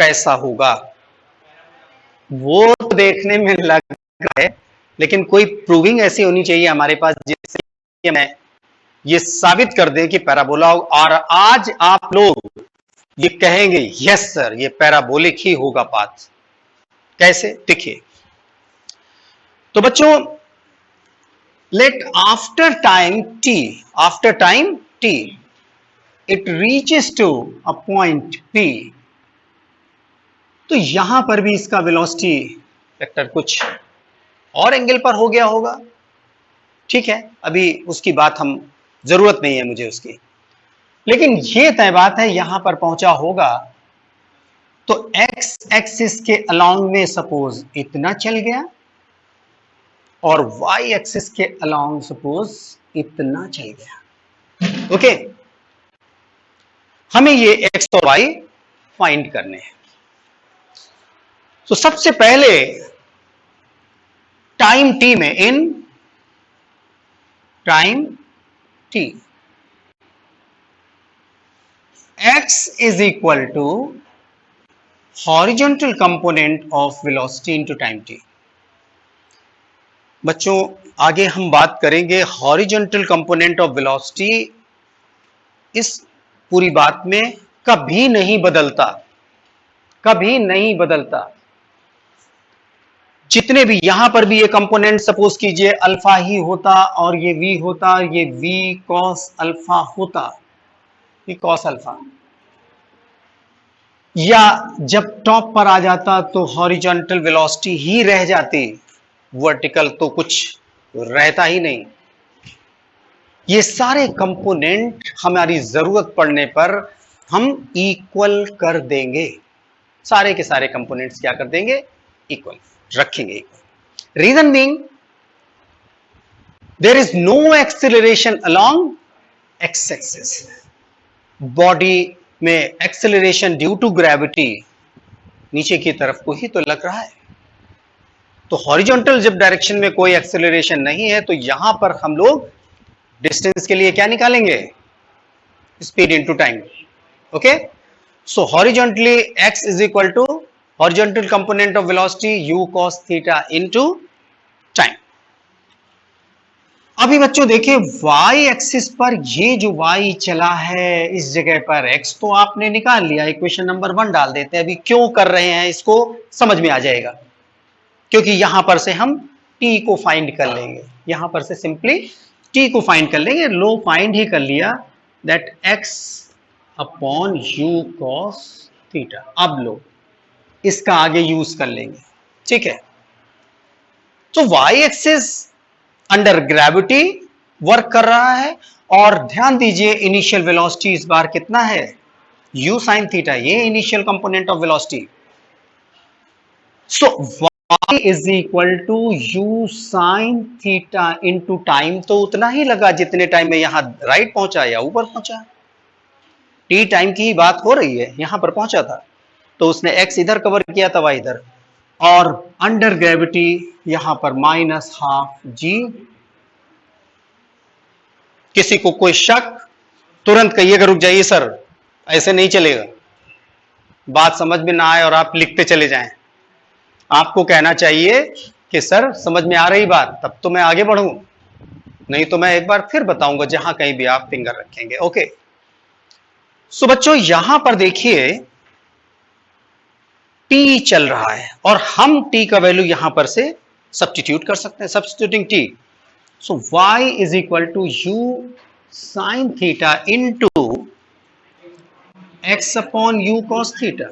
कैसा होगा वो तो देखने में लग रहा है, लेकिन कोई प्रूविंग ऐसी होनी चाहिए हमारे पास जिससे मैं ये साबित कर दें कि पैराबोला, और आज आप लोग ये कहेंगे यस सर ये पैराबोलिक ही होगा पाथ। कैसे देखिए, तो बच्चों let after time t it reaches to a point p, तो यहां पर भी इसका वेलोसिटी वेक्टर कुछ और एंगल पर हो गया होगा। ठीक है, अभी उसकी बात हम जरूरत नहीं है मुझे उसकी, लेकिन यह तय बात है यहां पर पहुंचा होगा तो एक्स एक्सिस के अलोंग में सपोज इतना चल गया और वाई एक्सिस के अलोंग सपोज इतना चल गया। ओके, हमें ये एक्स और वाई फाइंड करने हैं। तो सबसे पहले टाइम टी में, in time T x is equal to horizontal component of velocity into time t। बच्चों आगे हम बात करेंगे हॉरिजॉन्टल कंपोनेंट ऑफ वेलोसिटी, इस पूरी बात में कभी नहीं बदलता, कभी नहीं बदलता। जितने भी यहां पर भी ये कंपोनेंट सपोज कीजिए अल्फा ही होता और ये v होता, ये v cos अल्फा होता, ये cos अल्फा, या जब टॉप पर आ जाता तो हॉरिजॉन्टल वेलोसिटी ही रह जाती, वर्टिकल तो कुछ रहता ही नहीं। ये सारे कंपोनेंट हमारी जरूरत पड़ने पर हम इक्वल कर देंगे, सारे के सारे कंपोनेंट्स क्या कर देंगे, इक्वल रखेंगे equal. Reason being there is no acceleration along X axis, body में एक्सेलरेशन ड्यू टू ग्रेविटी नीचे की तरफ को ही तो लग रहा है, तो हॉरिजॉन्टल जब डायरेक्शन में कोई एक्सेलरेशन नहीं है तो यहां पर हम लोग डिस्टेंस के लिए क्या निकालेंगे, speed into time. Okay, so horizontally x is equal to horizontal component of velocity u cos theta into time. अभी बच्चों देखिए y एक्सिस पर ये जो y चला है इस जगह पर x तो आपने निकाल लिया, इक्वेशन नंबर 1 डाल देते हैं। अभी क्यों कर रहे हैं इसको समझ में आ जाएगा, क्योंकि यहां पर से हम t को फाइंड कर लेंगे, यहां पर से सिंपली t को फाइंड कर लेंगे। लो फाइंड ही कर लिया that x upon u cos theta. अब लो इसका आगे यूज कर लेंगे, ठीक है। तो y axis under gravity work कर रहा है और ध्यान दीजिए इनिशियल वेलोसिटी इस बार कितना है, u sin थीटा, ये initial component of velocity. So y is equal to u sin theta into time, तो उतना ही लगा जितने टाइम में यहां राइट पहुंचा या ऊपर पहुंचा। t टाइम की ही बात हो रही है, यहां पर पहुंचा था तो उसने x इधर कवर किया था, y इधर, और अंडर ग्रेविटी यहां पर -12g। किसी को कोई शक तुरंत कहिएगा, रुक जाइए सर ऐसे नहीं चलेगा, बात समझ में ना आए और आप लिखते चले जाएं। आपको कहना चाहिए कि सर समझ में आ रही बात, तब तो मैं आगे बढ़ूं, नहीं तो मैं एक बार फिर बताऊंगा जहां कहीं भी आप फिंगर रखेंगे। ओके, सो बच्चों यहां पर देखिए t चल रहा है और हम t का वैल्यू यहां पर से सब्स्टिट्यूट कर सकते हैं, substituting t। So y is equal to u sin theta into x upon u cos theta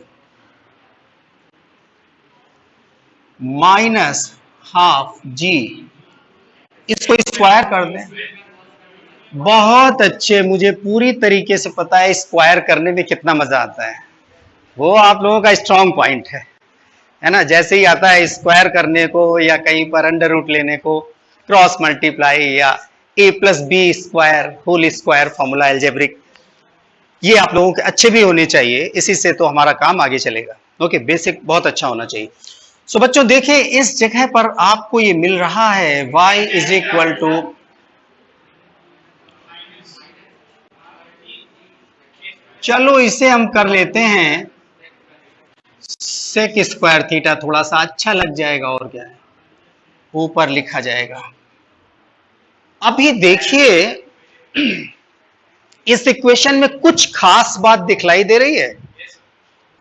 -12g, इसको स्क्वायर कर दें। बहुत अच्छे, मुझे पूरी तरीके से पता है स्क्वायर करने में कितना मजा आता है, वो आप लोगों का स्ट्रॉन्ग पॉइंट है ना। जैसे ही आता है स्क्वायर करने को या कहीं पर अंडर रूट लेने को, क्रॉस मल्टीप्लाई या a plus B square whole square formula algebraic, ये आप लोगों के अच्छे भी होने चाहिए, इसी से तो हमारा काम आगे चलेगा। ओके, बेसिक बहुत अच्छा होना चाहिए। सो बच्चों देखिए इस जगह पर आपको ये मिल रहा है y इज इक्वल टू, चलो इसे हम कर लेते हैं सेक स्क्वायर थीटा थोड़ा सा अच्छा लग जाएगा, और क्या है, ऊपर लिखा जाएगा। अभी देखिए इस इक्वेशन में कुछ खास बात दिखलाई दे रही है?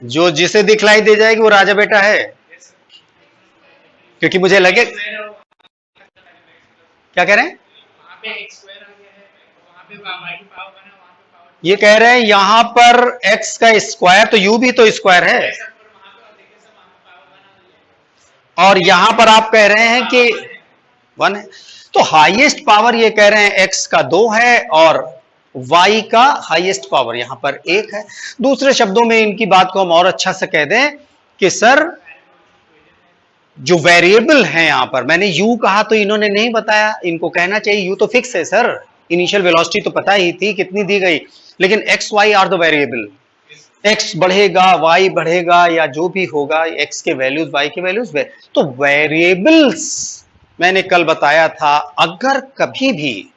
जो जिसे दिखलाई दे जाएगी वो राजा बेटा है, क्योंकि मुझे लगे, क्या कह रहे हैं, ये कह रहे हैं यहां पर x का स्क्वायर, तो u भी तो स्क्वायर है, और यहां पर आप कह रहे हैं कि 1 है, तो हाईएस्ट पावर ये कह रहे हैं x का 2 है और y का हाईएस्ट पावर यहां पर 1 है। दूसरे शब्दों में इनकी बात को हम और अच्छा से कह दें कि सर जो वेरिएबल है यहां पर, मैंने u कहा तो इन्होंने नहीं बताया, इनको कहना चाहिए u तो फिक्स है सर, इनिशियल वेलोसिटी तो पता ही थी कितनी दी गई, लेकिन x y are the variable, x बढ़ेगा y बढ़ेगा या जो भी होगा, x के वैल्यूज y के वैल्यूज तो वेरिएबल्स मैंने कल बताया था, अगर कभी भी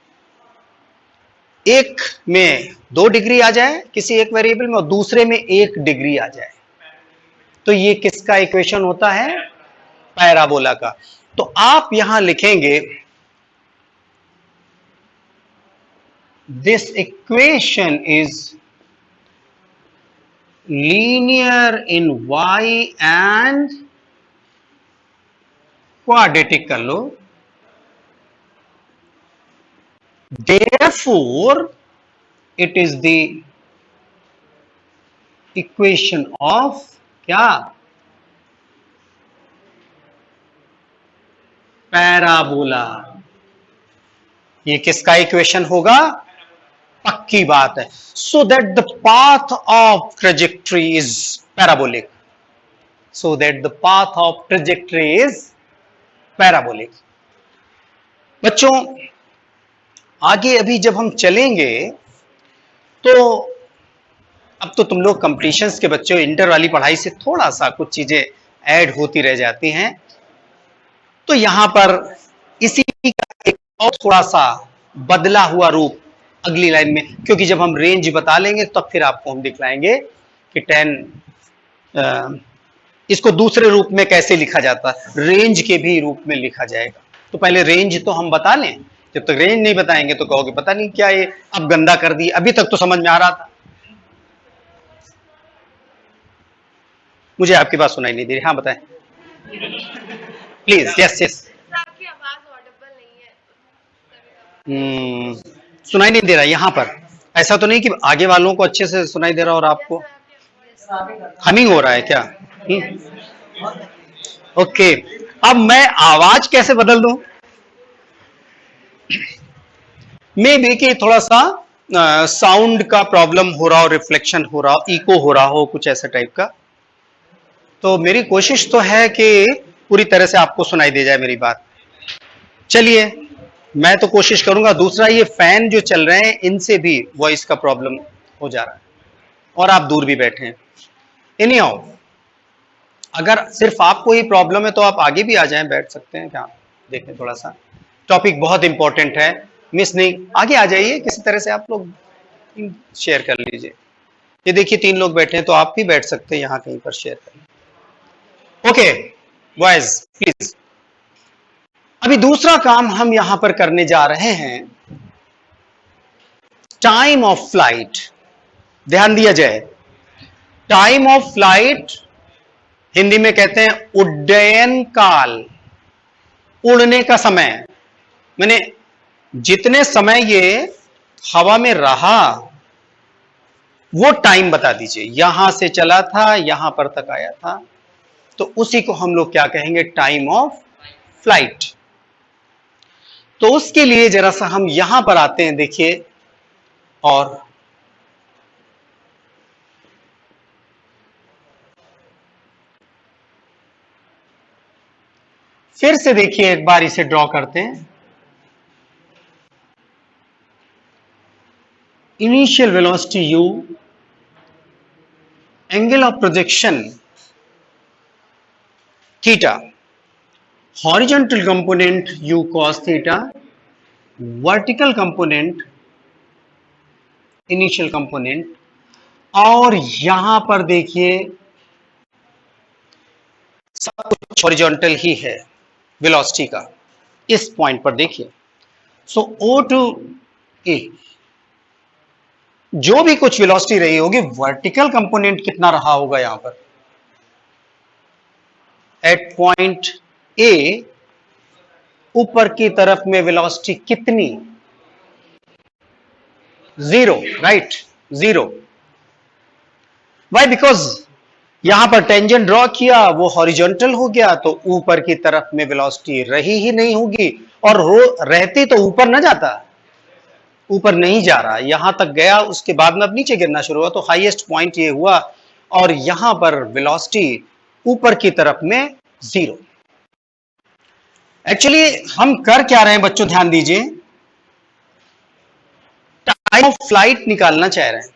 एक में 2 डिग्री आ जाए किसी एक वेरिएबल में और दूसरे में 1 डिग्री आ जाए, तो ये किसका इक्वेशन होता है, पैराबोला का। तो आप यहां लिखेंगे this equation is linear in y and quadratic कर लो, therefore it is the equation of क्या, पैराबोला। ये किसका इक्वेशन होगा, पक्की बात है। So that the path of trajectory is parabolic, so that the path of trajectory is parabolic. बच्चों आगे अभी जब हम चलेंगे तो अब तो तुम लोग कंपटीशंस के बच्चों, इंटर वाली पढ़ाई से थोड़ा सा कुछ चीजें ऐड होती रह जाती हैं, तो यहां पर इसी का एक और थोड़ा सा बदला हुआ रूप अगली लाइन में, क्योंकि जब हम रेंज बता लेंगे तब फिर आपको हम दिखलाएंगे कि 10 इसको दूसरे रूप में कैसे लिखा जाता है, रेंज के भी रूप में लिखा जाएगा। तो पहले रेंज तो हम बता लें, जब तक रेंज नहीं बताएंगे तो कहोगे पता नहीं क्या ये अब गंदा कर दिया, अभी तक तो समझ में आ रहा था। मुझे आपकी बात सुनाई नहीं दे रही, हाँ बताएं प्लीज। यस यस, आपकी आवाज ऑडिबल नहीं है, सुनाई नहीं दे रहा यहां पर, ऐसा तो नहीं कि आगे वालों को अच्छे से सुनाई दे रहा और आपको हमिंग हो रहा है क्या? ओके, अब मैं आवाज कैसे बदल दूं, मे बी कि थोड़ा सा साउंड का प्रॉब्लम हो रहा हो, रिफ्लेक्शन हो रहा हो, इको हो रहा हो, कुछ ऐसा टाइप का। तो मेरी कोशिश तो है कि पूरी तरह से आपको सुनाई दे जाए मेरी बात। चलिए मैं तो कोशिश करूंगा। दूसरा, ये फैन जो चल रहे हैं इनसे भी वॉइस का प्रॉब्लम हो जा रहा है और आप दूर भी बैठे हैं। एनीहाउ, अगर सिर्फ आपको ही प्रॉब्लम है तो आप आगे भी आ जाएं, बैठ सकते हैं क्या, देखें थोड़ा सा, टॉपिक बहुत इंपॉर्टेंट है, मिस नहीं, आगे आ जाइए, किसी तरह से आप लोग शेयर कर लीजिए। ये देखिए 3 लोग बैठे हैं तो आप भी बैठ सकते हैं, यहां कहीं पर शेयर करें। ओके बॉयज प्लीज, अभी दूसरा काम हम यहां पर करने जा रहे हैं, टाइम ऑफ फ्लाइट। ध्यान दिया जाए, टाइम ऑफ फ्लाइट हिंदी में कहते हैं उड्डयन काल, उड़ने का समय, मैंने जितने समय ये हवा में रहा वो टाइम बता दीजिए, यहां से चला था यहां पर तक आया था, तो उसी को हम लोग क्या कहेंगे, टाइम ऑफ फ्लाइट। तो उसके लिए जरा सा हम यहां पर आते हैं, देखिए, और फिर से देखिए एक बार इसे ड्रॉ करते हैं। Initial velocity u, angle of projection theta, horizontal component u cos theta, vertical component initial component, और यहां पर देखिए सब कुछ हॉरिजॉन्टल ही है वेलोसिटी का, इस पॉइंट पर देखिए। सो O टू A जो भी कुछ वेलोसिटी रही होगी, वर्टिकल कंपोनेंट कितना रहा होगा यहां पर एट पॉइंट ए, ऊपर की तरफ में वेलोसिटी कितनी, 0, राइट, 0। वाई? बिकॉज यहां पर टेंजेंट ड्रॉ किया, वो हॉरिजॉन्टल हो गया, तो ऊपर की तरफ में वेलोसिटी रही ही नहीं होगी, और रहती तो ऊपर न जाता, ऊपर नहीं जा रहा, यहां तक गया, उसके बाद में अब नीचे गिरना शुरू हुआ, तो हाईएस्ट पॉइंट ये हुआ, और यहां पर वेलोसिटी ऊपर की तरफ में 0। एक्चुअली हम कर क्या रहे हैं बच्चों, ध्यान दीजिए, टाइम ऑफ फ्लाइट निकालना चाह रहे हैं।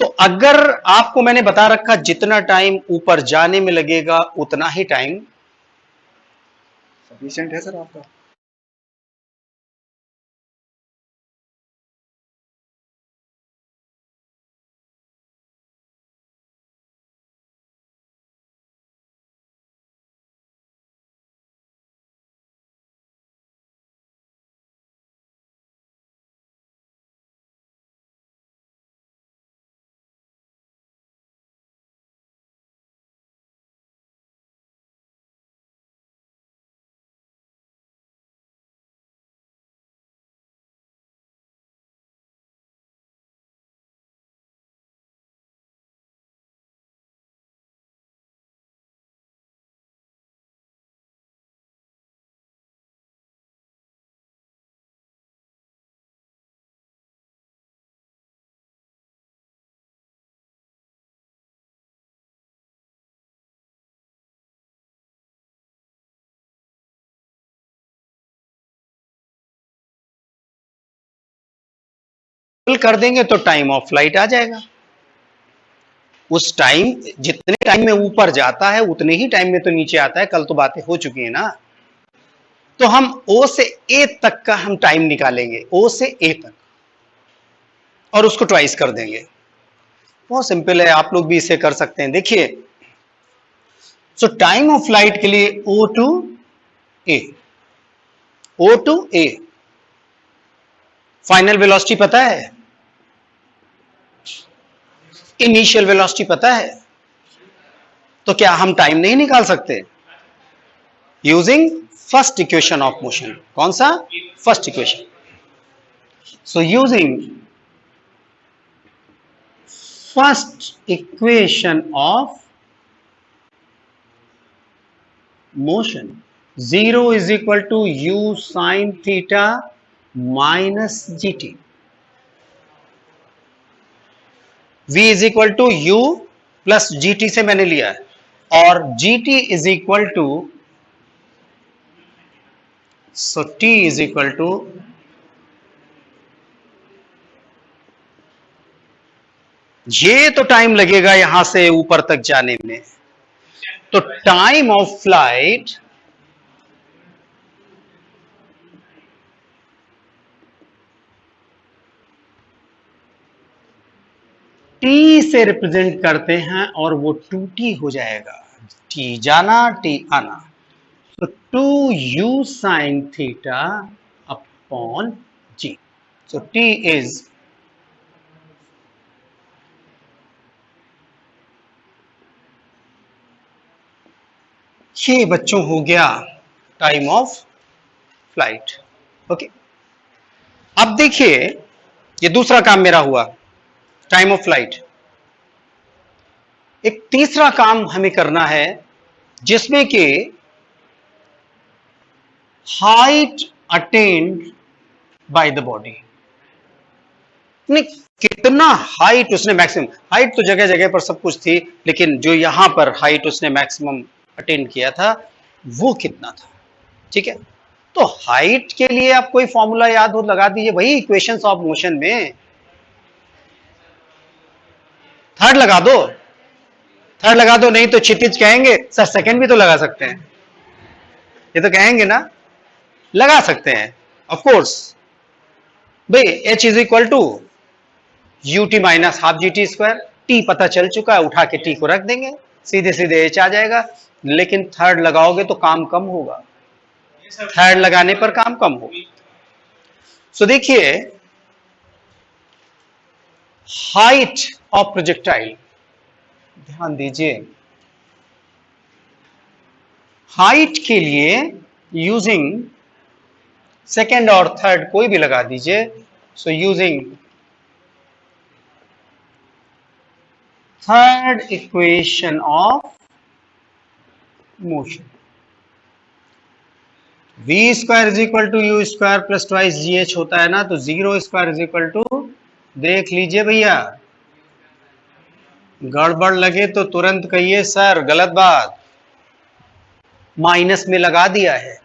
तो अगर आपको मैंने बता रखा जितना टाइम ऊपर जाने में लगेगा उतना ही टाइम सफिशिएंट है सर आपका? कर देंगे तो टाइम ऑफ फ्लाइट आ जाएगा। उस टाइम, जितने टाइम में ऊपर जाता है उतने ही टाइम में तो नीचे आता है, कल तो बातें हो चुकी है ना। तो हम O से A तक का हम टाइम निकालेंगे, O से A तक, और उसको ट्वाइस कर देंगे। बहुत सिंपल है, आप लोग भी इसे कर सकते हैं। देखिए, सो टाइम ऑफ फ्लाइट के लिए O to A, O to A, final velocity पता है, इनिशियल वेलोसिटी पता है, तो क्या हम टाइम नहीं निकाल सकते using first equation of motion? कौन सा? First equation. So using first equation of motion, 0 is equal to u sine theta minus GT, v is equal to u plus GT से मैंने लिया है, और GT is equal to, so T is equal to ये तो time लगेगा यहां से ऊपर तक जाने में, तो टाइम ऑफ फ्लाइट T से रिप्रेजेंट करते हैं, और वो 2T हो जाएगा, T जाना T आना, तो 2u sine theta upon G, so T is, ये बच्चों हो गया टाइम ऑफ फ्लाइट। ओके, अब देखिए, ये दूसरा काम मेरा हुआ, टाइम ऑफ फ्लाइट। एक तीसरा काम हमें करना है, जिसमें कि height attend by the body, कितना हाइट उसने मैक्सिमम, हाइट तो जगह जगह पर सब कुछ थी, लेकिन जो यहां पर हाइट उसने मैक्सिमम अटेंड किया था वो कितना था। ठीक है, तो हाइट के लिए आप कोई फॉर्मूला याद हो लगा दीजिए, वही इक्वेशंस ऑफ मोशन में थर्ड लगा दो, थर्ड लगा दो, नहीं तो क्षितिज कहेंगे सर सेकंड भी तो लगा सकते हैं, ये तो कहेंगे ना, लगा सकते हैं ऑफ कोर्स भाई। h is equal to ut minus half GT square, t पता चल चुका है, उठा के t को रख देंगे, सीधे सीधे h आ जाएगा, लेकिन थर्ड लगाओगे तो काम कम होगा, थर्ड लगाने पर काम कम होगा। सो देखिए, हाइट ऑफ प्रोजेक्टाइल, ध्यान दीजिए, हाइट के लिए यूजिंग सेकेंड और थर्ड कोई भी लगा दीजिए। So using third equation of motion, v square is equal to u square plus twice g h होता है ना, तो zero square is equal to, देख लीजिए भैया, गड़बड़ लगे तो तुरंत कहिए सर गलत बात, माइनस में लगा दिया है,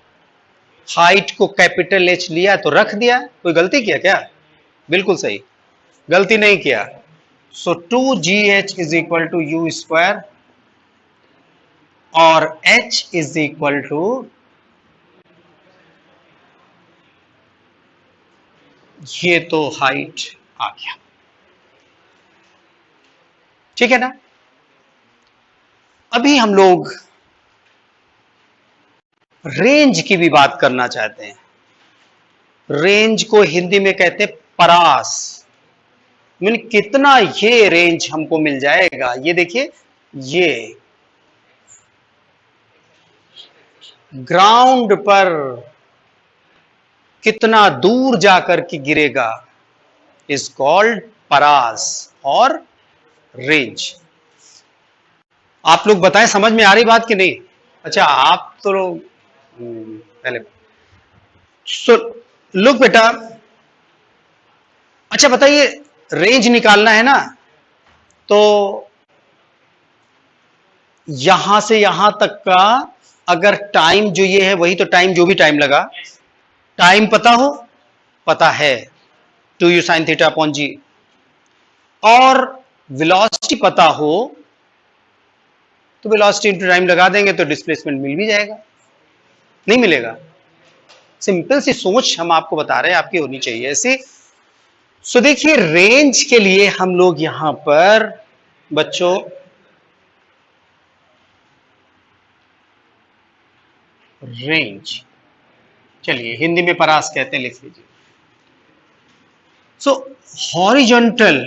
हाइट को कैपिटल एच लिया तो रख दिया, कोई गलती किया क्या? बिल्कुल सही, गलती नहीं किया। So 2gh is equal to u square और h इज इक्वल टू, ये तो हाइट आ गया, ठीक है ना। अभी हम लोग रेंज की भी बात करना चाहते हैं। रेंज को हिंदी में कहते हैं परास, मीन कितना ये रेंज हमको मिल जाएगा। ये देखिए, ये ग्राउंड पर कितना दूर जाकर के गिरेगा इज कॉल्ड परास और रेंज। आप लोग बताएं, समझ में आ रही बात कि नहीं? अच्छा, आप तो लोग पहले सो लुक बेटा, अच्छा बताइए, रेंज निकालना है ना, तो यहां से यहां तक का अगर टाइम जो ये है वही तो टाइम, जो भी टाइम लगा, टाइम पता हो, पता है 2u sin थीटा अपॉन जी, और वेलोसिटी पता हो तो वेलोसिटी इंटू टाइम लगा देंगे तो डिस्प्लेसमेंट मिल भी जाएगा, नहीं मिलेगा? सिंपल सी सोच हम आपको बता रहे हैं, आपकी होनी चाहिए ऐसी। सो देखिए, रेंज के लिए हम लोग यहां पर बच्चों रेंज, चलिए हिंदी में परास कहते हैं, लिख लीजिए। सो horizontal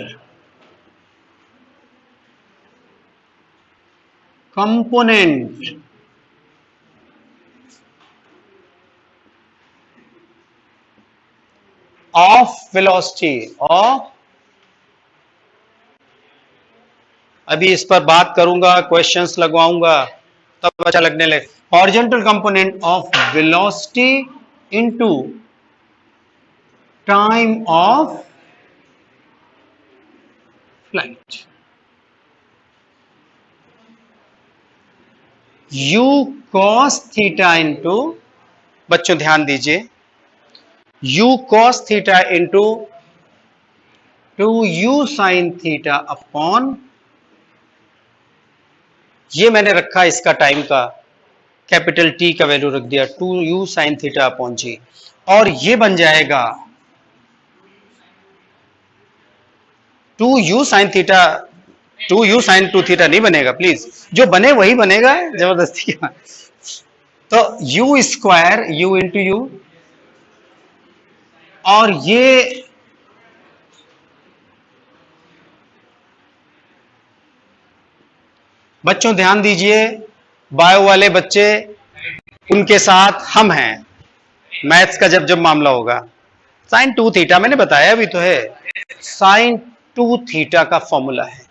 component of velocity of, अभी इस पर बात करूंगा, क्वेश्चंस लगवाऊंगा तब अच्छा लगने लगे। Horizontal component of velocity into time of flight, u cos theta into, बच्चों ध्यान दीजिए, u cos theta into 2u sin theta upon, ये मैंने रखा इसका टाइम का कैपिटल T का वैल्यू रख दिया 2u sin थीटा अपॉन जी, और ये बन जाएगा 2u sin theta, 2u sin 2 theta नहीं बनेगा, प्लीज जो बने वही बनेगा, जबरदस्ती की बात। तो u square u into you, और ये बच्चों ध्यान दीजिए, बायो वाले बच्चे, उनके साथ हम हैं मैथ्स का जब जब मामला होगा। साइन 2 थीटा मैंने बताया भी तो है, साइन 2 थीटा का फॉर्मूला है।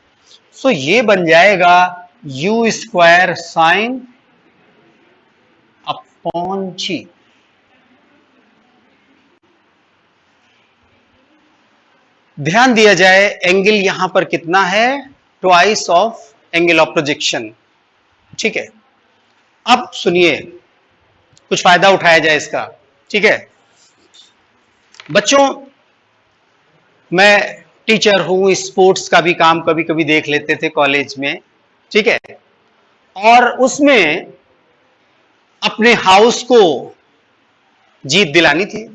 सो ये बन जाएगा u स्क्वायर साइन अपॉन जी। ध्यान दिया जाए, एंगल यहां पर कितना है, twice of angle of projection, ठीक है। अब सुनिए, कुछ फायदा उठाया जाए इसका, ठीक है बच्चों। मैं टीचर हूं, स्पोर्ट्स का भी काम कभी कभी देख लेते थे कॉलेज में, ठीक है, और उसमें अपने हाउस को जीत दिलानी थी।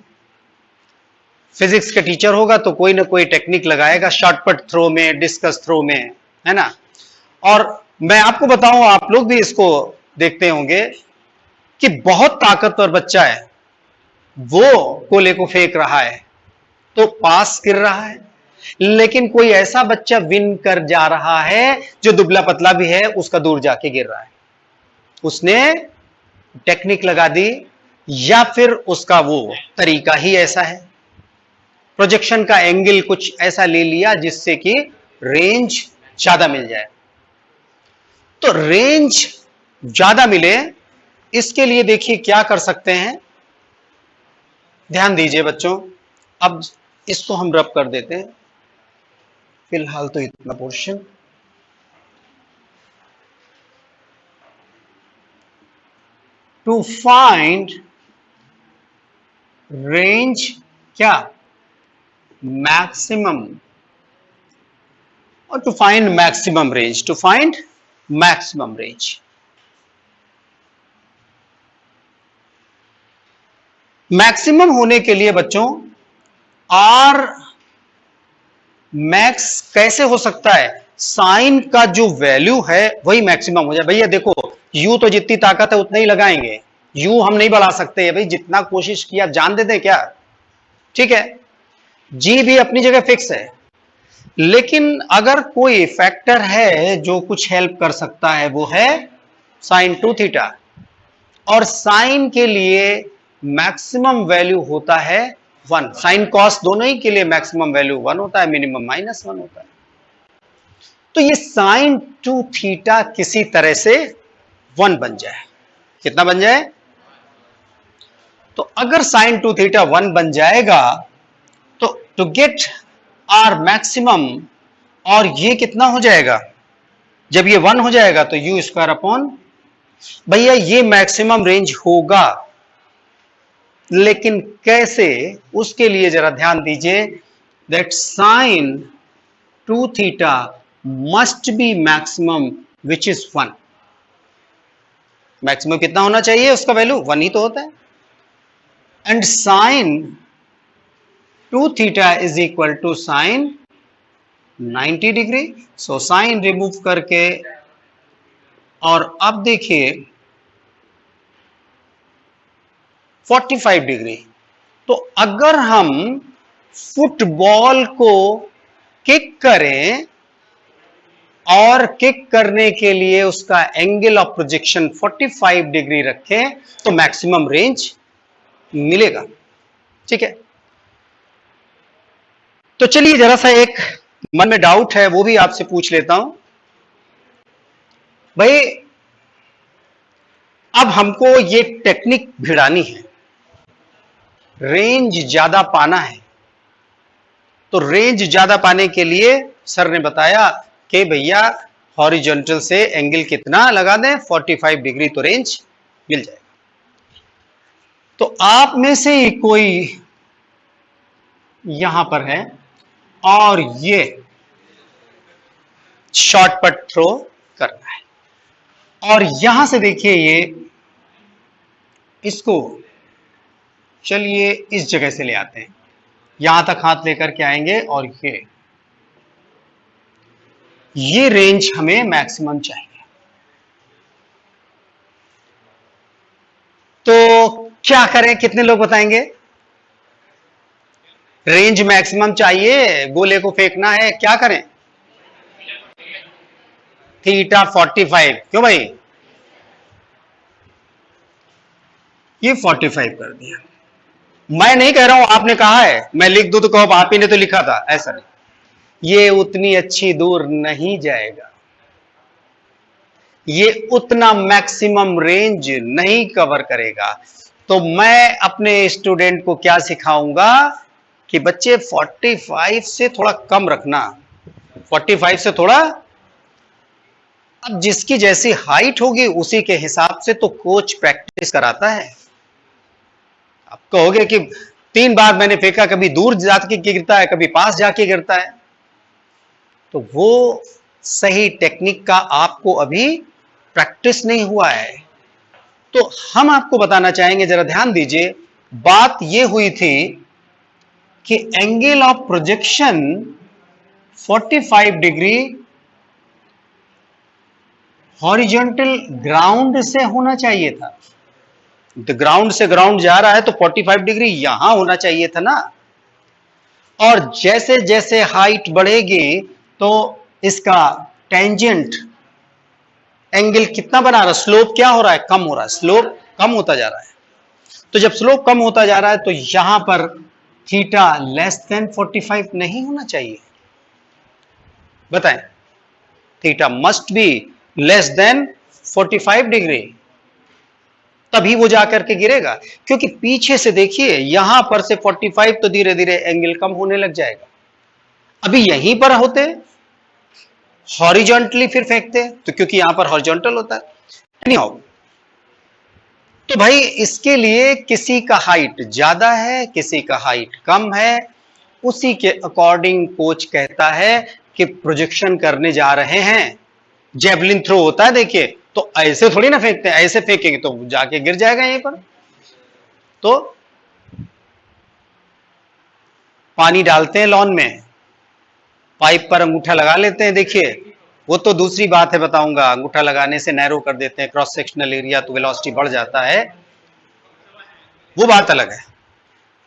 फिजिक्स का टीचर होगा तो कोई ना कोई टेक्निक लगाएगा, शॉर्टपुट थ्रो में, डिस्कस थ्रो में, है ना। और मैं आपको बताऊं, आप लोग भी इसको देखते होंगे कि बहुत ताकतवर बच्चा है, वो गोले को फेंक रहा है तो पास गिर रहा है, लेकिन कोई ऐसा बच्चा विन कर जा रहा है जो दुबला पतला भी है, उसका दूर जाके गिर रहा है। उसने टेक्निक लगा दी या फिर उसका वो तरीका ही ऐसा है, प्रोजेक्शन का एंगल कुछ ऐसा ले लिया जिससे कि रेंज ज्यादा मिल जाए। तो रेंज ज्यादा मिले इसके लिए देखिए क्या कर सकते हैं, ध्यान दीजिए बच्चों। अब इसको हम रब कर देते हैं, फिलहाल तो इतना पोर्शन। टू फाइंड रेंज क्या, मैक्सिमम, और to find maximum range, to find maximum range. Maximum होने के लिए बच्चों आर मैक्स कैसे हो सकता है, साइन का जो वैल्यू है वही मैक्सिमम हो जाए। भैया देखो यू तो जितनी ताकत है उतना ही लगाएंगे, यू हम नहीं बढ़ा सकते भाई, जितना कोशिश किया जान देते क्या, ठीक है। जी भी अपनी जगह फिक्स है, लेकिन अगर कोई फैक्टर है जो कुछ हेल्प कर सकता है वो है साइन 2 थीटा, और साइन के लिए मैक्सिमम वैल्यू होता है 1, साइन कॉस दोनों ही के लिए मैक्सिमम वैल्यू 1 होता है, मिनिमम -1 होता है। तो ये साइन 2 थीटा किसी तरह से 1 बन जाए, कितना बन जाए, तो अगर साइन 2 थीटा 1 बन जाएगा तो टू गेट आर मैक्सिमम, और ये कितना हो जाएगा, जब ये 1 हो जाएगा तो यू स्क्वायर अपॉन, भैया ये मैक्सिमम रेंज होगा, लेकिन कैसे, उसके लिए जरा ध्यान दीजिए, that sine 2 theta must be maximum which is 1। Maximum कितना होना चाहिए, उसका वैल्यू 1 ही तो होता है, and sine 2 theta is equal to sine 90 degree. So sine remove करके, और अब देखिए 45 डिग्री। तो अगर हम फुटबॉल को किक करें और किक करने के लिए उसका एंगल ऑफ प्रोजेक्शन 45 डिग्री रखें तो मैक्सिमम रेंज मिलेगा, ठीक है। तो चलिए जरा सा एक मन में डाउट है वो भी आपसे पूछ लेता हूं भाई, अब हमको ये टेक्निक भिड़ानी है, रेंज ज्यादा पाना है, तो रेंज ज्यादा पाने के लिए सर ने बताया कि भैया हॉरिजॉन्टल से एंगल कितना लगा दें, 45 डिग्री, तो रेंज मिल जाएगा। तो आप में से ही कोई यहां पर है और ये शॉर्ट पट थ्रो करना है, और यहां से देखिए ये इसको, चलिए इस जगह से ले आते हैं, यहां तक हाथ लेकर के आएंगे, और ये रेंज हमें मैक्सिमम चाहिए। तो क्या करें, कितने लोग बताएंगे, रेंज मैक्सिमम चाहिए, गोले को फेंकना है, क्या करें, थीटा 45, क्यों भाई, ये 45 कर दिया। मैं नहीं कह रहा हूं, आपने कहा है, मैं लिख दूं तो कहो आप ही ने तो लिखा था, ऐसा नहीं, ये उतनी अच्छी दूर नहीं जाएगा, ये उतना मैक्सिमम रेंज नहीं कवर करेगा। तो मैं अपने स्टूडेंट को क्या सिखाऊंगा कि बच्चे 45 से थोड़ा कम रखना, 45 से थोड़ा, अब जिसकी जैसी हाइट होगी उसी के हिसाब से तो कोच प्रैक्टिस कराता है। आप कहोगे कि 3 बार मैंने फेंका, कभी दूर जाके गिरता है, कभी पास जाके गिरता है, तो वो सही टेक्निक का आपको अभी प्रैक्टिस नहीं हुआ है। तो हम आपको बताना चाहेंगे, जरा ध्यान दीजिए, बात यह हुई थी कि angle of projection 45 degree horizontal ground से होना चाहिए था, तो ग्राउंड से ग्राउंड जा रहा है तो 45 डिग्री यहां होना चाहिए था ना। और जैसे जैसे हाइट बढ़ेगी तो इसका टेंजेंट एंगल कितना बना रहा है, स्लोप क्या हो रहा है, कम हो रहा है, स्लोप कम होता जा रहा है। तो जब स्लोप कम होता जा रहा है तो यहां पर थीटा लेस देन 45 नहीं होना चाहिए, बताएं। Theta must be less than 45 degree, तभी वो जाकर के गिरेगा। क्योंकि पीछे से देखिए यहां पर से 45 तो धीरे धीरे एंगल कम होने लग जाएगा। अभी यहीं पर होते हॉरिजॉन्टली फिर फेंकते तो, क्योंकि यहां पर हॉरिजॉन्टल होता है। एनीहाउ, तो भाई इसके लिए किसी का हाइट ज्यादा है, किसी का हाइट कम है, उसी के अकॉर्डिंग कोच कहता है कि प्रोजेक्शन करने जा रहे हैं। जेवलिन थ्रो होता है देखिए, तो ऐसे थोड़ी ना फेंकते हैं, ऐसे फेंकेंगे तो जाके गिर जाएगा यहीं पर। तो पानी डालते हैं लॉन में, पाइप पर अंगूठा लगा लेते हैं, देखिए वो तो दूसरी बात है, बताऊंगा। अंगूठा लगाने से नैरो कर देते हैं क्रॉस सेक्शनल एरिया, तो वेलोसिटी बढ़ जाता है, वो बात अलग है।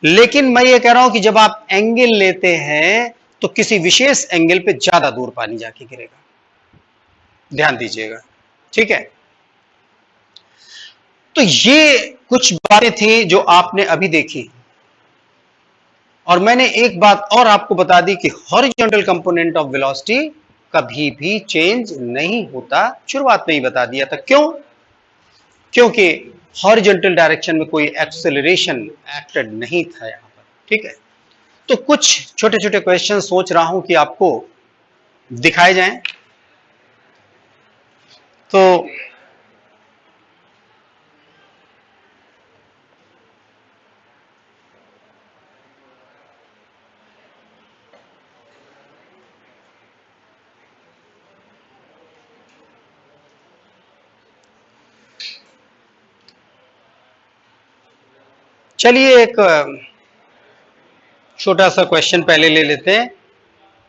लेकिन मैं ये कह रहा हूं कि जब आप एंगल लेते हैं तो किसी विशेष एंगल पे ज्यादा दूर पानी जाके गिरेगा, ध्यान दीजिएगा, ठीक है। तो ये कुछ बातें थी जो आपने अभी देखी, और मैंने एक बात और आपको बता दी कि हॉरिजॉन्टल कंपोनेंट ऑफ वेलोसिटी कभी भी चेंज नहीं होता। शुरुआत में ही बता दिया था, क्यों? क्योंकि हॉरिजॉन्टल डायरेक्शन में कोई एक्सेलरेशन एक्टेड नहीं था यहां पर, ठीक है। तो कुछ छोटे छोटे क्वेश्चन सोच रहा हूं कि आपको दिखाए जाएं। तो चलिए एक छोटा सा क्वेश्चन पहले ले लेते हैं।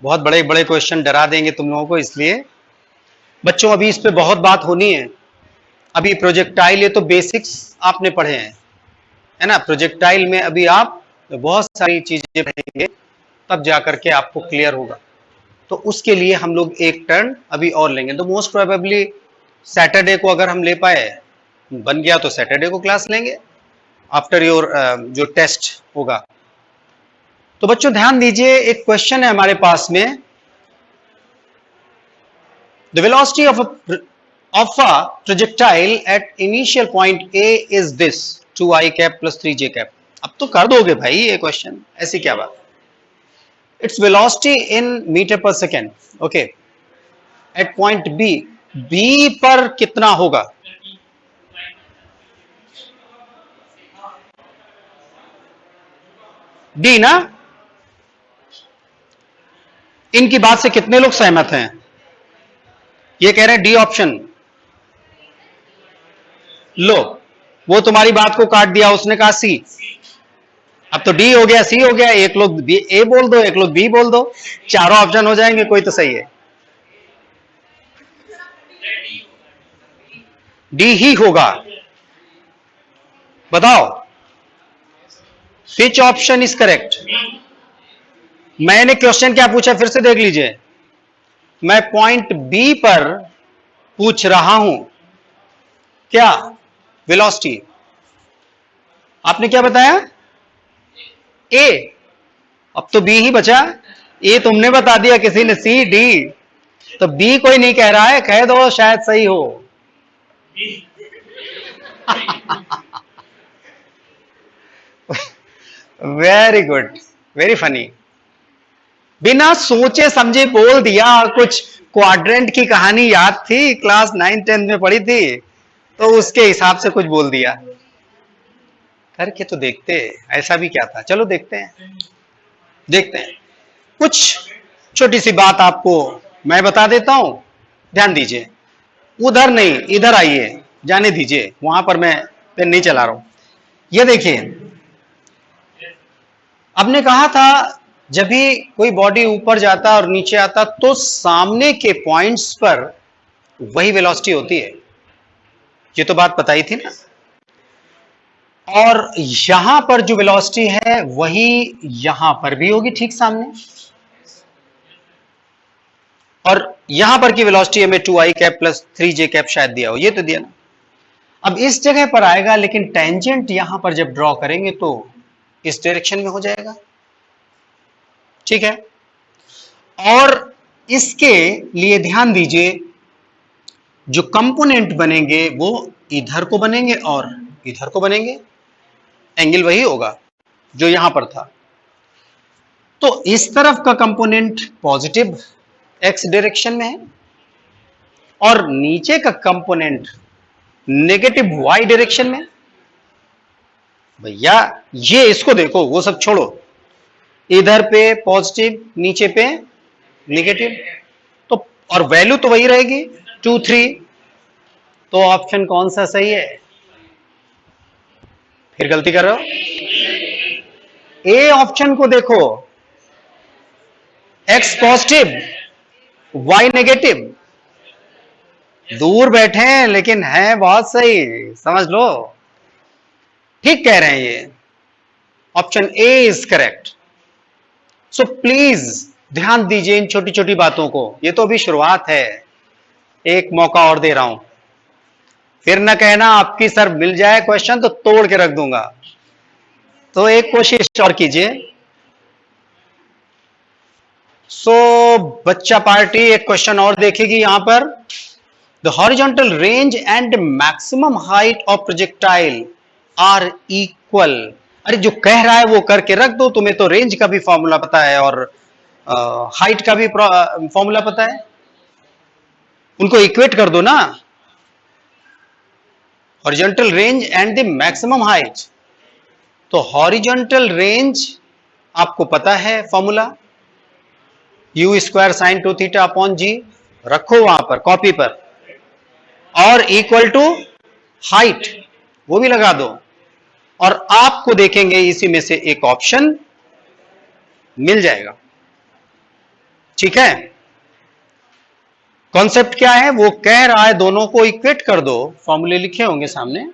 बहुत बड़े बड़े क्वेश्चन डरा देंगे तुम लोगों को, इसलिए बच्चों अभी इस पे बहुत बात होनी है। अभी प्रोजेक्टाइल, ये तो बेसिक्स आपने पढ़े हैं, है ना। प्रोजेक्टाइल में अभी आप बहुत सारी चीजें पढ़ेंगे, तब जाकर के आपको क्लियर होगा। तो उसके लिए हम लोग एक टर्न अभी और लेंगे। तो मोस्ट प्रोबेबली सैटरडे को अगर हम ले पाए, बन गया तो सैटरडे को क्लास लेंगे आफ्टर योर जो टेस्ट होगा। तो बच्चों ध्यान दीजिए, एक क्वेश्चन है हमारे पास में। The velocity of a projectile at initial point A is this 2i cap plus 3j cap. अब तो कर दोगे भाई ये क्वेश्चन, ऐसी क्या बात। It's velocity in metre per second, okay, at point B. B पर कितना होगा? डी ना। इनकी बात से कितने लोग सहमत हैं? ये कह रहे हैं डी ऑप्शन। लो, वो तुम्हारी बात को काट दिया, उसने कहा सी। अब तो डी हो गया, सी हो गया, एक लोग बी ए बोल दो, एक लोग बी बोल दो, चारों ऑप्शन हो जाएंगे, कोई तो सही है। डी ही होगा, बताओ विच ऑप्शन इज करेक्ट। मैंने क्वेश्चन क्या पूछा फिर से देख लीजिए। मैं पॉइंट बी पर पूछ रहा हूं क्या वेलोसिटी, आपने क्या बताया? ए। अब तो बी ही बचा, ए तुमने बता दिया, किसी ने सी डी, तो बी कोई नहीं कह रहा है, कह दो शायद सही हो। Very good, very funny. बिना सोचे समझे बोल दिया। कुछ क्वाड्रेंट की कहानी याद थी, क्लास 9-10 में पढ़ी थी, तो उसके हिसाब से कुछ बोल दिया। करके तो देखते, ऐसा भी क्या था। चलो देखते हैं, देखते हैं। कुछ छोटी सी बात आपको मैं बता देता हूं, ध्यान दीजिए। उधर नहीं, इधर आइए, जाने दीजिए, वहां पर मैं पेन नहीं चला रहा हूं। ये देखिए, आपने कहा था जब भी कोई बॉडी ऊपर जाता और नीचे आता तो सामने के पॉइंट्स पर वही वेलोसिटी होती है, ये तो बात बताई थी ना। और यहां पर जो वेलोसिटी है वही यहां पर भी होगी, ठीक सामने। और यहां पर की वेलोसिटी हमें 2i cap plus 3j cap शायद दिया हो, ये तो दिया ना। अब इस जगह पर आएगा, लेकिन टेंजेंट यहां पर जब ड्रॉ करेंगे तो इस डायरेक्शन में हो जाएगा, ठीक है। और इसके लिए ध्यान दीजिए, जो कंपोनेंट बनेंगे वो इधर को बनेंगे और इधर को बनेंगे, एंगल वही होगा जो यहां पर था। तो इस तरफ का कंपोनेंट पॉजिटिव एक्स डायरेक्शन में है और नीचे का कंपोनेंट नेगेटिव वाई डायरेक्शन में। भैया ये इसको देखो, वो सब छोड़ो, इधर पे पॉजिटिव, नीचे पे नेगेटिव, तो और वैल्यू तो वही रहेगी 2 3। तो ऑप्शन कौन सा सही है? फिर गलती कर रहे हो। ए ऑप्शन को देखो, एक्स पॉजिटिव वाई नेगेटिव, दूर बैठे हैं लेकिन है बहुत सही, समझ लो, ठीक कह रहे हैं ये। Option A is correct. So please ध्यान दीजिए इन छोटी छोटी बातों को, ये तो अभी शुरुआत है, एक मौका और दे रहा हूं। फिर न कहना आपकी सर मिल जाए क्वेश्चन तो तोड़ के रख दूंगा, तो एक कोशिश और कीजिए। सो बच्चा पार्टी एक क्वेश्चन और देखेगी यहां पर। The horizontal range and maximum height of projectile are equal. अरे जो कह रहा है वो करके रख दो, तुम्हें तो रेंज का भी फॉर्मूला पता है और हाइट का भी फॉर्मूला पता है, उनको इक्वेट कर दो ना। Horizontal range and the maximum height, तो हॉरिजॉन्टल रेंज आपको पता है formula, U square sine 2 theta upon G, रखो वहां पर कॉपी पर, और इक्वल टू हाइट वो भी लगा दो, और आपको देखेंगे इसी में से एक ऑप्शन मिल जाएगा, ठीक है। कॉन्सेप्ट क्या है, वो कह रहा है दोनों को इक्वेट कर दो, फॉर्मूले लिखे होंगे सामने,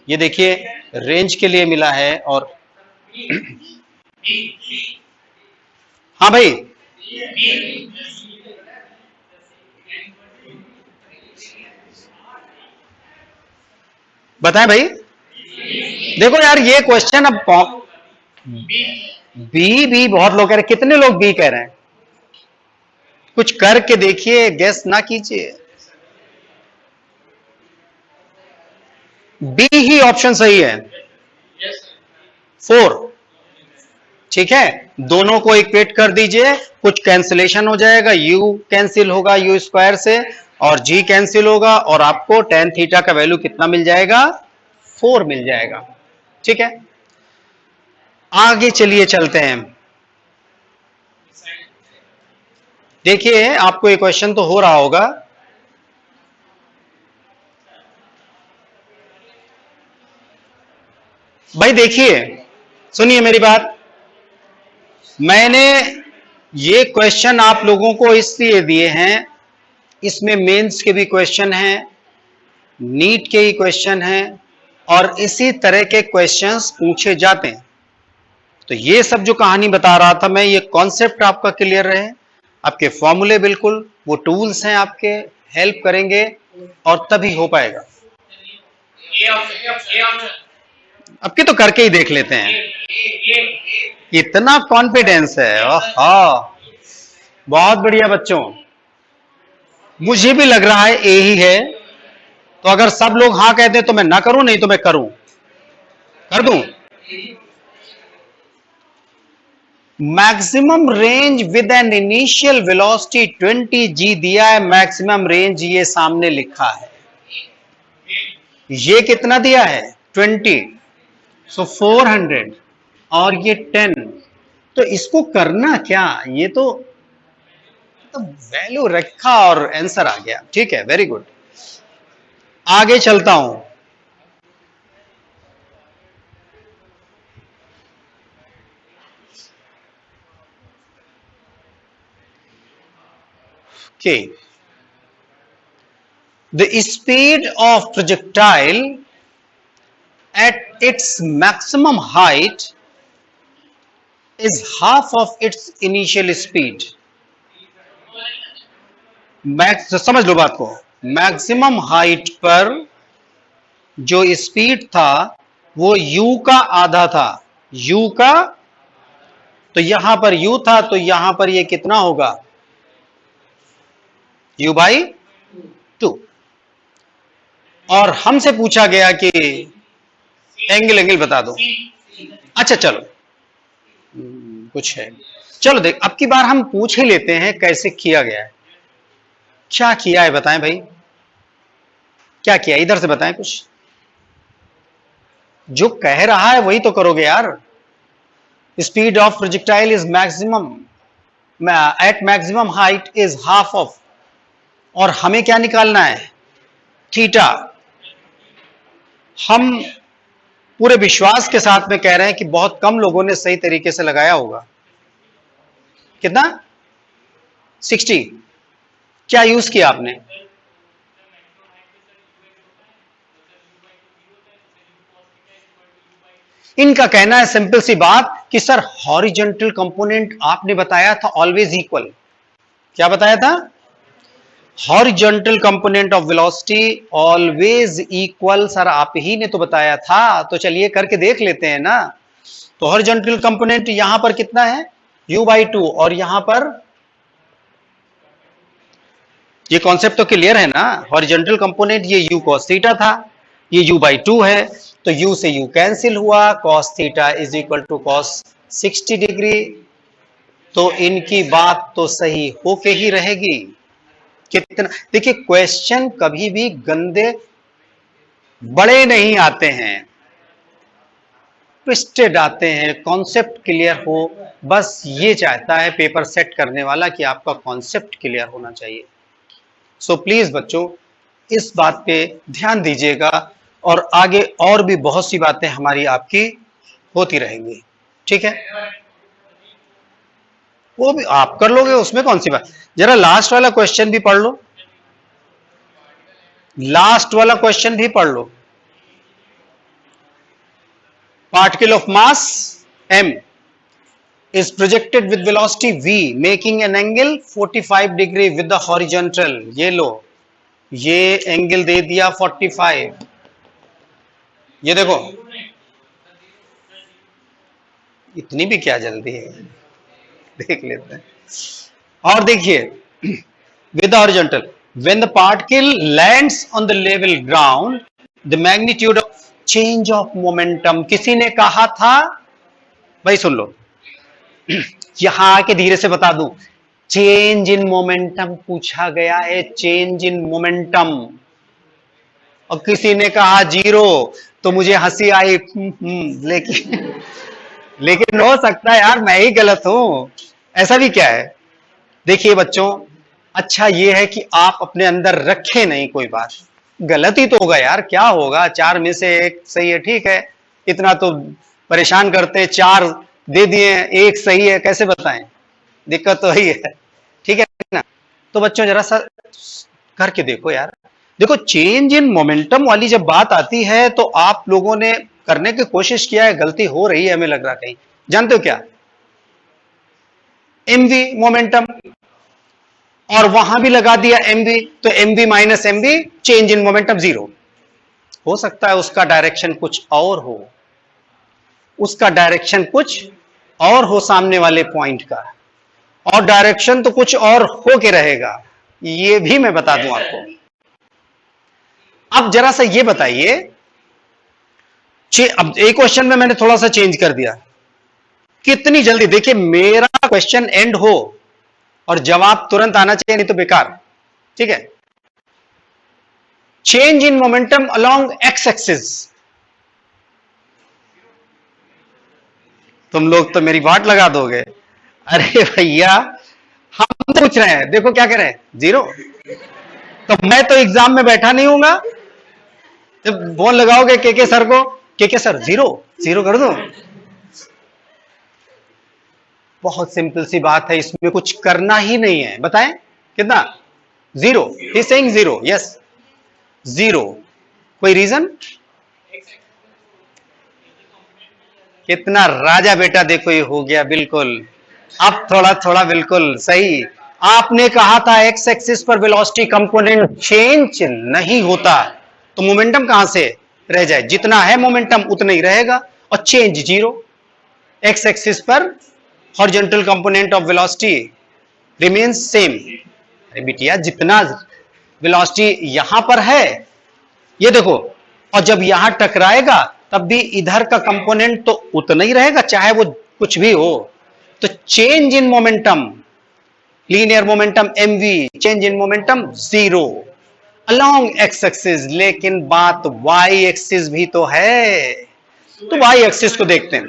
ये देखिए रेंज के लिए मिला है। और हाँ भाई, बताएं भाई। देखो यार ये क्वेश्चन अब बी बी बहुत लोग कह रहे हैं, कितने लोग बी कह रहे हैं? कुछ करके देखिए, गेस ना कीजिए। बी ही ऑप्शन सही है, 4, ठीक है। दोनों को इक्वेट कर दीजिए, कुछ कैंसिलेशन हो जाएगा, u कैंसिल होगा u स्क्वायर से और g कैंसिल होगा, और आपको tan थीटा का वैल्यू कितना मिल जाएगा? 4 मिल जाएगा, ठीक है। आगे चलिए चलते हैं। देखिए आपको एक क्वेश्चन तो हो रहा होगा, भाई देखिए, सुनिए मेरी बात। मैंने ये क्वेश्चन आप लोगों को इसलिए दिए हैं, इसमें मेंस के भी क्वेश्चन हैं, नीट के ही क्वेश्चन हैं, और इसी तरह के क्वेश्चंस पूछे जाते हैं। तो ये सब जो कहानी बता रहा था मैं, ये कॉन्सेप्ट आपका क्लियर रहे, आपके फॉर्मूले बिल्कुल, वो टूल्स हैं आपके, हेल्प करेंगे और तभी हो पाएगा। अब की तो करके ही देख लेते हैं, इतना कॉन्फिडेंस है। हाँ बहुत बढ़िया बच्चों, मुझे भी लग रहा है ए ही है, तो अगर सब लोग हाँ कहते हैं तो मैं ना करूं, नहीं तो मैं करूं, कर दूं। Maximum range with an initial velocity 20 जी दिया है, मैक्सिमम रेंज ये सामने लिखा है, ये कितना दिया है? 20, सो 400 और ये 10, तो इसको करना क्या, ये तो वैल्यू रखा और आंसर आ गया, ठीक है, वेरी गुड। आगे चलता हूं। Okay, the speed of projectile at its maximum height is half of its initial speed. समझ लो बात को, मैक्सिमम हाइट पर जो स्पीड था वो u का आधा था, u का, तो यहां पर u था तो यहां पर ये कितना होगा, u बाई 2। और हमसे पूछा गया कि एंगल बता दो। अच्छा चलो, कुछ है, चलो देख, अब की बार हम पूछ ही लेते हैं कैसे किया गया है। क्या किया है बताएं भाई, क्या किया, इधर से बताएं कुछ। जो कह रहा है वही तो करोगे यार। Speed of projectile is maximum at maximum height is half of, और हमें क्या निकालना है, थीटा। हम पूरे विश्वास के साथ में कह रहे हैं कि बहुत कम लोगों ने सही तरीके से लगाया होगा। कितना, 60। क्या यूज किया आपने, इनका कहना है सिंपल सी बात कि सर हॉरिजॉन्टल कंपोनेंट आपने बताया था ऑलवेज इक्वल। क्या बताया था, horizontal component of velocity always equal. Sir आप ही ने तो बताया था, तो चलिए करके देख लेते हैं ना। तो हॉरिजॉन्टल कंपोनेंट यहां पर कितना है, u/2, और यहां पर ये कॉन्सेप्ट तो क्लियर है ना। हॉरिजॉन्टल कंपोनेंट ये u cos थीटा था, ये u/2 है, तो u से u कैंसिल हुआ, cos theta is equal to cos 60 degree. तो इनकी बात तो सही होके ही रहेगी। कितना, देखिए क्वेश्चन कभी भी गंदे बड़े नहीं आते हैं, ट्विस्टेड आते हैं, कॉन्सेप्ट क्लियर हो, बस ये चाहता है पेपर सेट करने वाला कि आपका कॉन्सेप्ट क्लियर होना चाहिए। सो प्लीज बच्चों इस बात पे ध्यान दीजिएगा, और आगे और भी बहुत सी बातें हमारी आपकी होती रहेंगी, ठीक है। वो भी आप कर लोगे, उसमें कौन सी बात। जरा लास्ट वाला क्वेश्चन भी पढ़ लो, लास्ट वाला क्वेश्चन भी पढ़ लो। Particle of mass m is projected with velocity v making an angle 45 degree with the horizontal। ये लो, ये एंगल दे दिया 45। ये देखो, इतनी भी क्या जल्दी है, देख लेते हैं। और देखिए, with the horizontal when the particle lands on the level ground the magnitude of change of momentum। किसी ने कहा था भाई, सुन लो, यहां आके धीरे से बता दूं, चेंज इन मोमेंटम पूछा गया है, चेंज इन मोमेंटम। और किसी ने कहा 0, तो मुझे हंसी आई, लेकिन हो सकता है यार मैं ही गलत हूं, ऐसा भी क्या है। देखिए बच्चों, अच्छा ये है कि आप अपने अंदर रखे नहीं कोई बात, गलत ही तो होगा यार, क्या होगा, 4 में से 1 सही है, ठीक है, इतना तो परेशान करते, 4 दे दिए, 1 सही है, कैसे बताएं, दिक्कत तो वही है, ठीक है ना। तो बच्चों जरा सा करके देखो यार। देखो चेंज इन मोमेंटम वाली जब बात आती है तो आप लोगों ने करने की कोशिश किया है, गलती हो रही है हमें लग रहा कहीं। जानते हो क्या, mv मोमेंटम, और वहां भी लगा दिया mv, तो mv minus mv change in momentum 0। हो सकता है उसका डायरेक्शन कुछ और हो, उसका डायरेक्शन कुछ और हो सामने वाले पॉइंट का, और डायरेक्शन तो कुछ और हो के रहेगा, ये भी मैं बता दूं आपको। अब जरा सा ये बताइए, अब एक क्वेश्चन में मैंने थोड़ा सा चेंज कर दिया, कितनी जल्दी, देखिए मेरा क्वेश्चन एंड हो और जवाब तुरंत आना चाहिए, नहीं तो बेकार, ठीक है। Change in momentum along X axis, तुम लोग तो मेरी बात लगा दोगे। अरे भैया हम पूछ रहे हैं, देखो क्या कह रहे हैं, 0। तो मैं तो एग्जाम में बैठा नहीं हूंगा, जब फोन लगाओगे के सर को, के सर 0 कर दो। बहुत सिंपल सी बात है, इसमें कुछ करना ही नहीं है, बताएं कितना, 0, ही सेइंग 0, यस। 0, कोई रीजन? कितना राजा बेटा, देखो ये हो गया बिल्कुल। अब थोड़ा थोड़ा बिल्कुल सही। आपने कहा था एक्स एक्सिस पर वेलोसिटी कंपोनेंट चेंज नहीं होता, तो मोमेंटम कहां से रह जाए? जितना है मोमेंटम उतना ही रहेगा, और चेंज 0। एक्स एक्सिस पर horizontal component of velocity remains same. अरे बिटिया, जितना वेलोसिटी यहां पर है, ये देखो, और जब यहां टकराएगा तब भी इधर का कंपोनेंट तो उतना ही रहेगा, चाहे वो कुछ भी हो। तो change in momentum, linear momentum mv, change in momentum 0 along X axis. लेकिन बात वाई एक्सिस भी तो है, तो वाई एक्सिस को देखते हैं।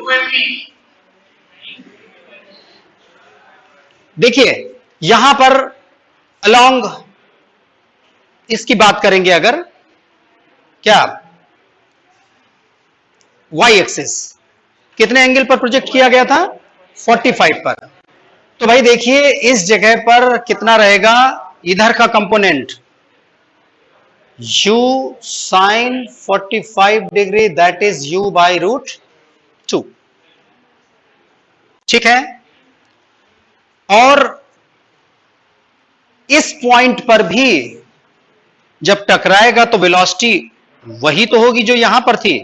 देखिए यहां पर अलोंग इसकी बात करेंगे अगर, क्या वाई एक्सिस कितने एंगल पर प्रोजेक्ट किया गया था? 45 पर। तो भाई देखिए इस जगह पर कितना रहेगा इधर का component? u sin 45 degree, that is u by root 2। ठीक है, और इस पॉइंट पर भी जब टकराएगा तो वेलोसिटी वही तो होगी जो यहां पर थी।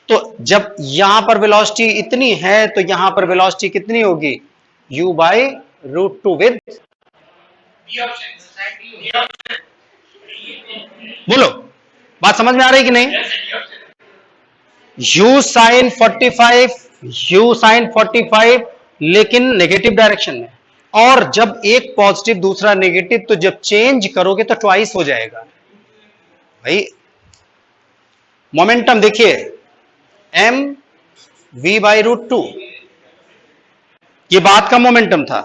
तो जब यहां पर वेलोसिटी इतनी है तो यहां पर वेलोसिटी कितनी होगी? u बाई रूट 2 विद, बोलो बात समझ में आ रही कि नहीं? u साइन 45, u साइन 45 लेकिन नेगेटिव डायरेक्शन में, और जब एक पॉजिटिव दूसरा नेगेटिव, तो जब चेंज करोगे तो ट्वाइस हो जाएगा। भाई मोमेंटम देखिए m v बाई रूट 2, ये बात का मोमेंटम था,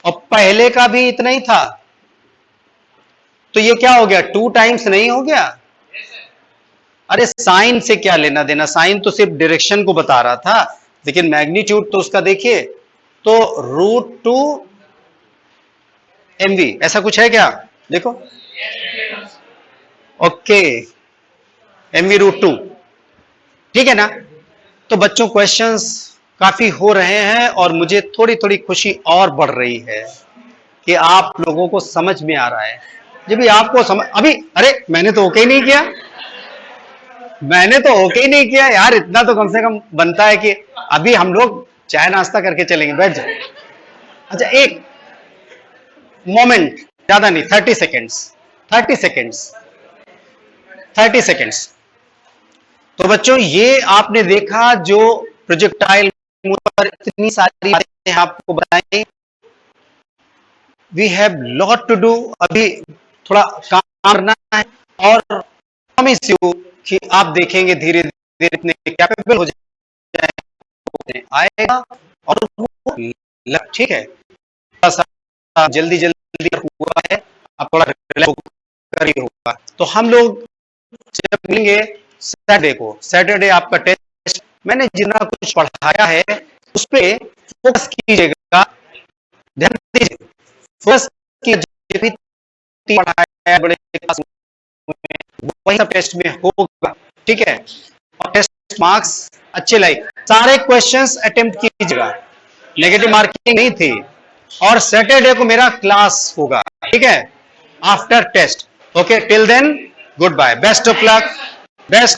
और पहले का भी इतना ही था, तो ये क्या हो गया? 2 टाइम्स नहीं हो गया? अरे साइन से क्या लेना देना, साइन तो सिर्फ डायरेक्शन को बता रहा था, लेकिन मैग्नीट्यूड तो उसका देखिए, तो रूट 2 mv, ऐसा कुछ है क्या? देखो, ओके, mv रूट 2, ठीक है ना? तो बच्चों क्वेश्चंस काफी हो रहे हैं, और मुझे थोड़ी थोड़ी खुशी और बढ़ रही है कि आप लोगों को समझ में आ रहा है। जब भी आपको समझ, अभी अरे मैंने तो ओके नहीं किया, मैंने तो ओके नहीं किया यार, इतना तो कम से कम बनता है कि अभी हम लोग चाय नाश्ता करके चलेंगे, बैठ जाओ। अच्छा एक मोमेंट, ज्यादा नहीं, 30 सेकेंड्स, 30 सेकेंड्स, 30 सेकेंड्स। तो बच्चों ये आपने देखा जो प्रोजेक्टाइल पर इतनी सारी बातें आपको बताई, we have lot to do, अभी थोड़ा काम करना है, और प्रॉमिस यू कि आप देखेंगे धीरे धीरे इतने कैपेबल हो जाएंगे, आएगा, और वो ठीक है, थोड़ा सा जल्दी जल्दी हुआ है, अब थोड़ा रिलैक्स होगा। तो हम लोग जब मिलेंगे सैटरडे को, सैटरडे आपका टेस्ट, मैंने जितना कुछ पढ़ाया है उस पर फोकस कीजिएगा, ध्यान दीजिए, फोकस कीजिए, पढ़ाया बड़े क्लास में वही सब टेस्ट में होगा, ठीक है? और टेस्ट मार्क्स अच्छे लाइक, सारे क्वेश्चंस अटेम्प्ट कीजिएगा, नेगेटिव मार्किंग नहीं थी। और सैटरडे को मेरा क्लास होगा, ठीक है, after test. Okay, till then good bye, best of luck, best